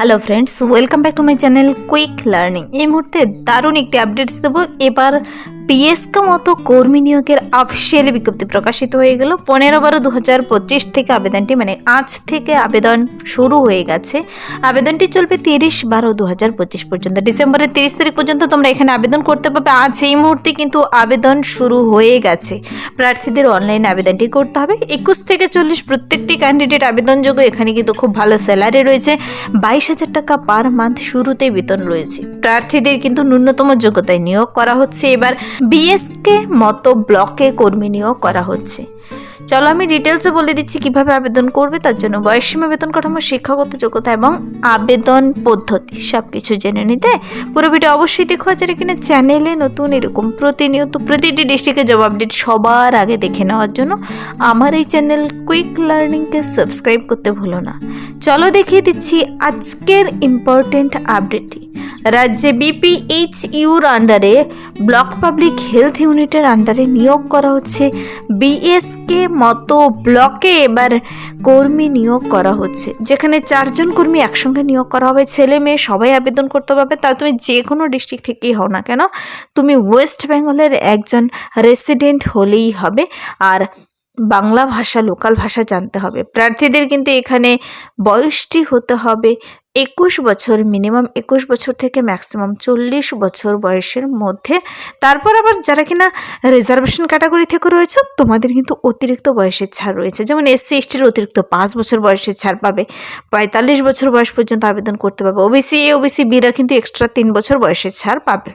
Hello friends, welcome back to my channel quick learning. এই মুহূর্তে দারুণ একটি আপডেটস দেবো। এবার পিএসকে মতো কর্মী নিয়োগের অফিসিয়ালি বিজ্ঞপ্তি প্রকাশিত হয়ে গেল। 15/12/2025 থেকে আবেদনটি আজ থেকে আবেদন শুরু হয়ে গেছে। আবেদনটি চলবে 30/12/2025 পর্যন্ত। ডিসেম্বরের 30 তারিখ পর্যন্ত তোমরা এখানে আবেদন করতে পারবে। আজ এই মুহূর্তে কিন্তু আবেদন শুরু হয়ে গেছে। প্রার্থীদের অনলাইনে আবেদনটি করতে হবে। 21 থেকে 40 প্রত্যেকটি ক্যান্ডিডেট আবেদনযোগ্য। এখানে কিন্তু খুব ভালো স্যালারি রয়েছে। 22,000 টাকা পার মান্থ শুরুতেই বেতন রয়েছে। প্রার্থীদের কিন্তু ন্যূনতম যোগ্যতায় নিয়োগ করা হচ্ছে। এবার বিএসকে মতো ব্লকে কর্মী নিয়োগ করা হচ্ছে। চলো আমি ডিটেলসে বলে দিচ্ছি কিভাবে আবেদন করবে। তার জন্য বয়সসীমা, বেতন কাঠামো, শিক্ষাগত যোগ্যতা এবং আবেদন পদ্ধতি সবকিছু জেনে নিতে পুরো ভিডিও অবশ্যই দেখো। যারা কিনা চ্যানেলে নতুন এরকম প্রতিনিয়ত প্রতিটি ডিস্ট্রিক্টের জব আপডেট সবার আগে দেখে নেওয়ার জন্য আমার এই চ্যানেল কুইক লার্নিংকে সাবস্ক্রাইব করতে ভুলো না। চলো দেখিয়ে দিচ্ছি আজকের ইম্পর্টেন্ট আপডেটটি। রাজ্যে বিপিএইচইউর আন্ডারে ব্লক পাবলিক হেলথ ইউনিটের আন্ডারে নিয়োগ করা হচ্ছে। বিএসকে মতো ব্লকে এবার কর্মী নিয়োগ করা হচ্ছে, যেখানে 4 জন কর্মী একসঙ্গে নিয়োগ করা হবে। ছেলে মেয়ে সবাই আবেদন করতে পারবে। তা তুমি যে কোনো ডিস্ট্রিক্ট থেকেই হও না কেন, তুমি ওয়েস্ট বেঙ্গলের একজন রেসিডেন্ট হলেই হবে। আর বাংলা ভাষা, লোকাল ভাষা জানতে হবে। প্রার্থীদের কিন্তু এখানে বয়সটি হতে হবে 21 বছর, মিনিমাম 21 বছর থেকে ম্যাক্সিমাম 40 বছর বয়সের মধ্যে। তারপর আবার যারা কিনা রিজার্ভেশন ক্যাটাগরি থেকে রয়েছে, তোমাদের কিন্তু অতিরিক্ত বয়সের ছাড় রয়েছে। যেমন এসসি এসটির অতিরিক্ত 5 বছর বয়সের ছাড় পাবে। 45 বছর বয়স পর্যন্ত আবেদন করতে পারবে। ওবিসি এ, ওবিসি বিরা কিন্তু এক্সট্রা 3 বছর বয়সের ছাড় পাবে।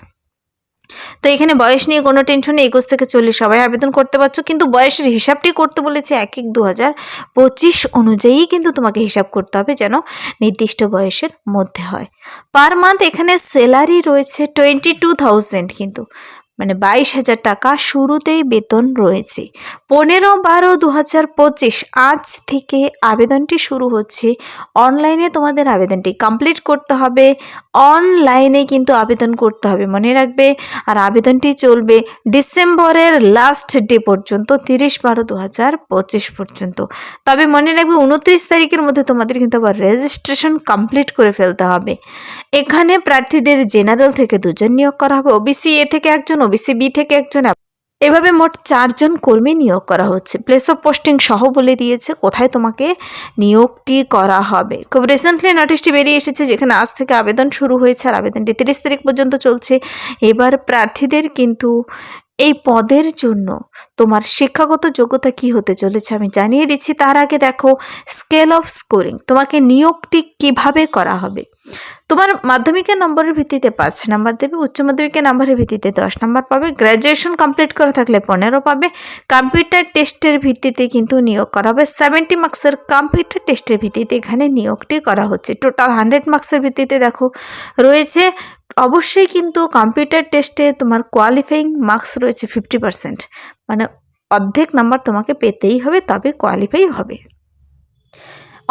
তো এখানে বয়স নিয়ে কোনো টেনশন নেই। 21 থেকে 40 সবাই আবেদন করতে পারছো। কিন্তু বয়সের হিসাবটি করতে বলেছে 1/1/2025 অনুযায়ী কিন্তু তোমাকে হিসাব করতে হবে, যেন নির্দিষ্ট বয়সের মধ্যে হয়। পার মান্থ এখানে স্যালারি রয়েছে 22,000, কিন্তু 22,000 টাকা শুরুতেই বেতন রয়েছে। 15/12/2025 আজ থেকে আবেদনটি শুরু হচ্ছে। অনলাইনে তোমাদের আবেদনটি কমপ্লিট করতে হবে। অনলাইনে কিন্তু আবেদন করতে হবে, মনে রাখবে। আর আবেদনটি চলবে ডিসেম্বরের লাস্ট ডে পর্যন্ত, 30/12/2025 পর্যন্ত। তবে মনে রাখবে 29 তারিখের মধ্যে তোমাদের কিন্তু আবার রেজিস্ট্রেশন কমপ্লিট করে ফেলতে হবে। এখানে প্রার্থীদের জেনারেল থেকে 2 জন নিয়োগ করা হবে, ওবিসি এ থেকে 1 জন, ওবিসি বি থেকে 1 জন। এভাবে মোট 4 জন কর্মী নিয়োগ করা হচ্ছে। প্লেস অফ পোস্টিং সহ বলে দিয়েছে কোথায় তোমাকে নিয়োগটি করা হবে। খুব রিসেন্টলি নোটিশটি বেরিয়ে এসেছে, যেখানে আজ থেকে আবেদন শুরু হয়েছে। আর আবেদনটি 30 তারিখ পর্যন্ত চলছে। এবার প্রার্থীদের কিন্তু এই পদের জন্য তোমার শিক্ষাগত যোগ্যতা কি হতে চলেছে আমি জানিয়ে দিচ্ছি। তার আগে দেখো স্কেল অফ স্কোরিং, তোমাকে নিয়োগটি কিভাবে করা হবে। তোমার মাধ্যমিকের নম্বরের ভিত্তিতে 5 নাম্বার দেবে, উচ্চ মাধ্যমিকের নম্বরের ভিত্তিতে 10 নাম্বার পাবে, গ্র্যাজুয়েশন কমপ্লিট করা থাকলে 15 পাবে। কম্পিউটার টেস্টের ভিত্তিতে কিন্তু নিয়োগ করা হবে। 70 মার্কসের কম্পিউটার টেস্টের ভিত্তিতে এখানে নিয়োগটি করা হচ্ছে। টোটাল 100 মার্কসের ভিত্তিতে দেখো রয়েছে। অবশ্যই কিন্তু কম্পিউটার টেস্টে তোমার কোয়ালিফাইং মার্কস রয়েছে 50%, অর্ধেক নাম্বার তোমাকে পেতেই হবে, তবে কোয়ালিফাই হবে।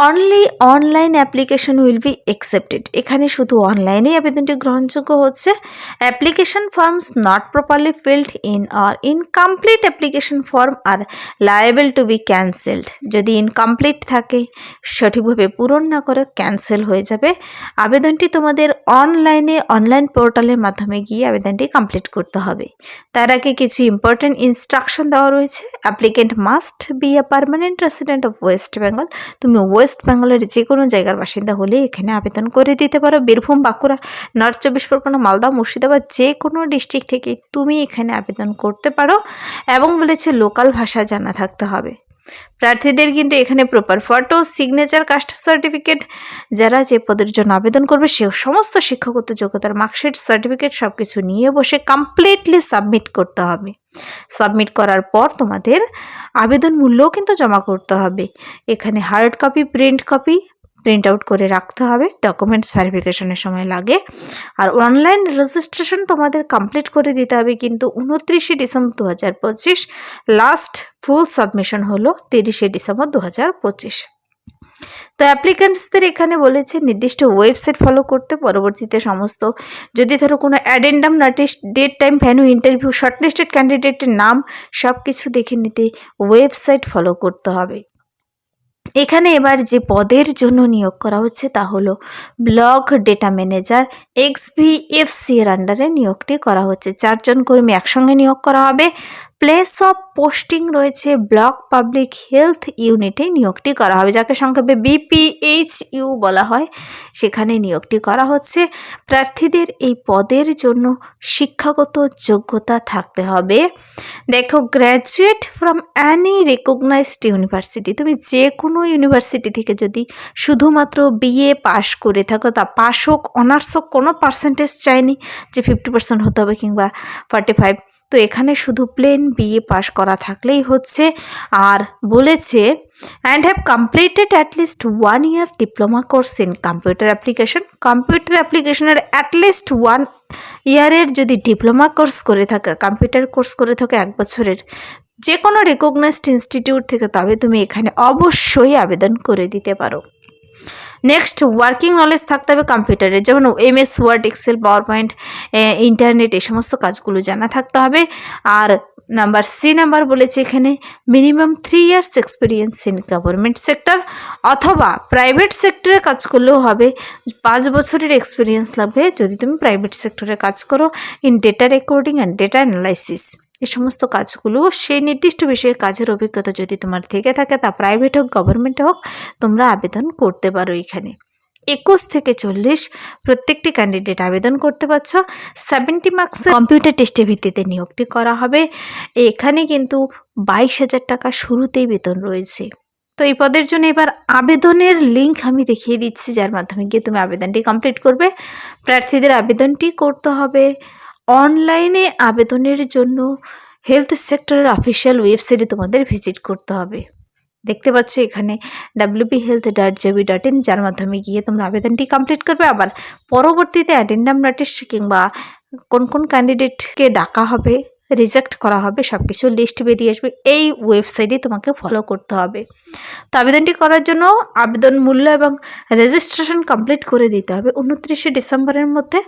Only online application will be accepted. এখানে শুধু অনলাইনেই আবেদনটি গ্রহণযোগ্য হচ্ছে। Application forms not properly filled in or incomplete application form are liable to be cancelled. যদি ইনকমপ্লিট থাকে, সঠিকভাবে পূরণ না করে, ক্যান্সেল হয়ে যাবে। আবেদনটি তোমাদের অনলাইন পোর্টালের মাধ্যমে গিয়ে আবেদনটি কমপ্লিট করতে হবে। তার আগে কিছু ইম্পর্টেন্ট ইনস্ট্রাকশন দেওয়া রয়েছে। Applicant must be a permanent resident of West Bengal. তুমি ওয়েস্ট বেঙ্গলের যে কোনো জায়গার বাসিন্দা হলে এখানে আবেদন করে দিতে পারো। বীরভূম, বাঁকুড়া, নর্থ 24 পরগনা, মালদা, মুর্শিদাবাদ যে কোনো ডিস্ট্রিক্ট থেকে তুমি এখানে আবেদন করতে পারো। এবং বলেছে লোকাল ভাষা জানা থাকতে হবে। প্রার্থীদের কিন্তু এখানে proper photo, signature, caste certificate, যারা যে পদের জন্য আবেদন করবে সে সমস্ত শিক্ষাগত যোগ্যতার মার্কশিট, সার্টিফিকেট সব কিছু নিয়ে বসে কমপ্লিটলি সাবমিট করতে হবে। সাবমিট করার পর তোমাদের আবেদন মূল্যও কিন্তু জমা করতে হবে। এখানে হার্ড কপি, প্রিন্ট আউট করে রাখতে হবে। ডকুমেন্টস ভেরিফিকেশনের সময় লাগে। আর অনলাইন রেজিস্ট্রেশন তোমাদের কমপ্লিট করে দিতে হবে কিন্তু 29 ডিসেম্বর 2025। লাস্ট ফুল সাবমিশন হলো 30 ডিসেম্বর 2025। তো অ্যাপ্লিক্যান্টসদের এখানে বলেছে নির্দিষ্ট ওয়েবসাইট ফলো করতে। পরবর্তীতে সমস্ত, যদি ধরো কোনো addendum, notice, date, time, venue, interview, shortlisted ক্যান্ডিডেটের নাম সব কিছু দেখে নিতে ওয়েবসাইট ফলো করতে হবে। এখানে এবার যে পদের জন্য নিয়োগ করা হচ্ছে তা হলো ব্লক ডেটা ম্যানেজার XVFC এর আন্ডারে নিয়োগটি করা হচ্ছে। 4 জন কর্মী একসঙ্গে নিয়োগ করা হবে। প্লেস অফ পোস্টিং রয়েছে ব্লক পাবলিক হেলথ ইউনিটে নিয়োগটি করা হবে, যাকে সংক্ষেপে BPHU বলা হয়, সেখানে নিয়োগটি করা হচ্ছে। প্রার্থীদের এই পদের জন্য শিক্ষাগত যোগ্যতা থাকতে হবে। দেখো, graduate from Annie recognized university, তুমি যে কোনো ইউনিভার্সিটি থেকে যদি শুধুমাত্র BA পাশ করে থাকো, তা পাশ হোক অনার্স হোক, কোনো পার্সেন্টেজ চাইনি যে 50% হতে হবে কিংবা 45, তো এখানে শুধু প্লেন BA পাশ করা থাকলেই হচ্ছে। আর বলেছে and have completed at least 1 year diploma course in computer application. Computer অ্যাপ্লিকেশনের অ্যাটলিস্ট 1 year যদি ডিপ্লোমা কোর্স করে থাকে, কম্পিউটার কোর্স করে থাকে 1 বছরের, যে কোনো রেকগনাইজড ইনস্টিটিউট থেকে, তবে তুমি এখানে অবশ্যই আবেদন করে দিতে পারো। নেক্সট, ওয়ার্কিং নলেজ থাকতে হবে কম্পিউটারে, যেমন MS Word, Excel, PowerPoint, internet, এই সমস্ত কাজগুলো জানা থাকতে হবে। আর নাম্বার বলেছে এখানে minimum 3 years experience in government sector, অথবা প্রাইভেট সেক্টরে কাজ করলেও হবে। 5 বছরের এক্সপিরিয়েন্স লাগবে যদি তুমি প্রাইভেট সেক্টরে কাজ করো, in data recording and data analysis, এই সমস্ত কাজগুলো, সেই নির্দিষ্ট বিষয়ে কাজের অভিজ্ঞতা যদি তোমার থেকে থাকে, তা প্রাইভেট হোক গভর্নমেন্ট হোক, তোমরা আবেদন করতে পারো। এখানে 21 থেকে 40 প্রত্যেকটি ক্যান্ডিডেট আবেদন করতে পারছো। 70 মার্কস কম্পিউটার টেস্টের ভিত্তিতে নিয়োগটি করা হবে। এখানে কিন্তু 22,000 টাকা শুরুতেই বেতন রয়েছে। তো এই পদের জন্য এবার আবেদনের লিঙ্ক আমি দেখিয়ে দিচ্ছি, যার মাধ্যমে গিয়ে তুমি আবেদনটি কমপ্লিট করবে। প্রার্থীদের আবেদনটি করতে হবে অনলাইনে। আবেদনের জন্য হেলথ সেক্টরের অফিসিয়াল ওয়েবসাইটে তোমাদের ভিজিট করতে হবে। দেখতে পাচ্ছ এখানে wphealth.gov.in, যার মাধ্যমে গিয়ে তোমরা আবেদনটি কমপ্লিট করবে। আবার পরবর্তীতে অ্যাডেন্ডাম নোটিশ কিংবা কোন কোন ক্যান্ডিডেটকে ডাকা হবে, রিজেক্ট করা হবে, সব কিছু লিস্ট বেরিয়ে আসবে, এই ওয়েবসাইটে তোমাকে ফলো করতে হবে। তো আবেদনটি করার জন্য আবেদন মূল্য এবং রেজিস্ট্রেশন কমপ্লিট করে দিতে হবে 29 ডিসেম্বরের মধ্যে।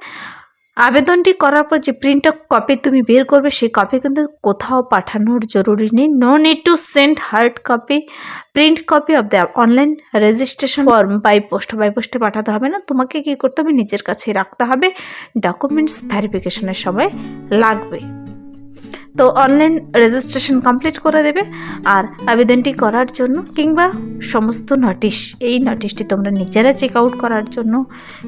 আবেদনটি করার পর যে প্রিন্ট কপি তুমি বের করবে, সেই কপি কিন্তু কোথাও পাঠানোর জরুরি নেই। No need to send hard copy, print copy of the online registration form by পোস্টে পাঠাতে হবে না। তোমাকে কী করতে হবে, নিজের কাছে রাখতে হবে, ডকুমেন্টস ভেরিফিকেশনের সময় লাগবে। তো অনলাইন রেজিস্ট্রেশন কমপ্লিট করে দেবে। আর আবেদনটি করার জন্য কিংবা সমস্ত নোটিশ, এই নোটিশটি তোমরা নিজেরা চেক আউট করার জন্য,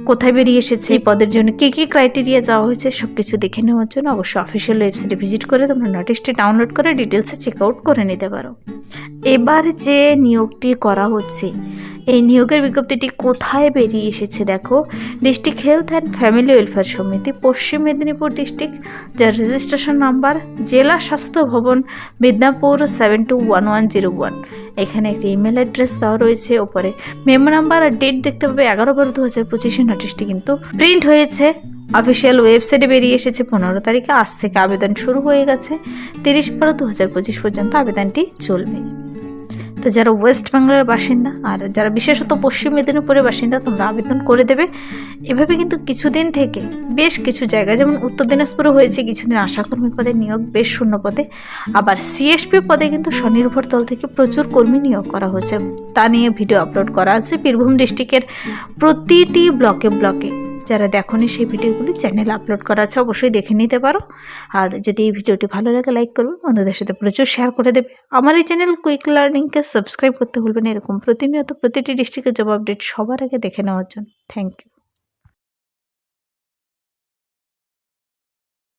কোথায় বেরিয়ে এসেছে, এই পদের জন্য কী কী ক্রাইটেরিয়া যাওয়া হয়েছে, সব কিছু দেখে নেওয়ার জন্য অবশ্যই অফিসিয়াল ওয়েবসাইটে ভিজিট করে তোমরা নোটিশটি ডাউনলোড করে ডিটেলসে চেক আউট করে নিতে পারো। এবার যে নিয়োগটি করা হচ্ছে, এই নিয়োগের বিজ্ঞপ্তিটি কোথায় বেরিয়ে এসেছে দেখো, district health and family welfare সমিতি, পশ্চিম মেদিনীপুর ডিস্ট্রিক্ট, যার রেজিস্ট্রেশন নাম্বার জেলা স্বাস্থ্য ভবন, মিদনাপুর 721101। এখানে একটি ইমেল অ্যাড্রেস দেওয়া রয়েছে। ওপরে মেমো নাম্বার আর ডেট দেখতে পাবে 11/12/2025। নোটিশটি কিন্তু প্রিন্ট হয়েছে, অফিসিয়াল ওয়েবসাইটে বেরিয়ে এসেছে 15 তারিখে। আজ থেকে আবেদন শুরু হয়ে গেছে, 30/12/2025 পর্যন্ত আবেদনটি চলবে। তো যারা ওয়েস্ট বেঙ্গলের বাসিন্দা আর যারা বিশেষত পশ্চিম মেদিনীপুরের বাসিন্দা, তোমরা আবেদন করে দেবে। এভাবে কিন্তু কিছুদিন থেকে বেশ কিছু জায়গায়, যেমন উত্তর দিনাজপুরে হয়েছে কিছুদিন আশাকর্মী পদে নিয়োগ, বেশ শূন্য পদে। আবার CSP পদে কিন্তু স্বনির্ভর দল থেকে প্রচুর কর্মী নিয়োগ করা হয়েছে, তা নিয়ে ভিডিও আপলোড করা আছে বীরভূম ডিস্ট্রিক্টের প্রতিটি ব্লকে। যারা দেখোনি সেই ভিডিওগুলি চ্যানেলে আপলোড করা আছে, অবশ্যই দেখে নিতে পারো। আর যদি এই ভিডিওটি ভালো লাগে লাইক করবে, বন্ধুদের সাথে প্রচুর শেয়ার করে দেবে। আমার এই চ্যানেল কুইক লার্নিংকে সাবস্ক্রাইব করতে ভুলবেন, এরকম প্রতিনিয়ত প্রতিটি ডিস্ট্রিক্টের জব আপডেট সবার আগে দেখে নেওয়ার জন্য। Thank you.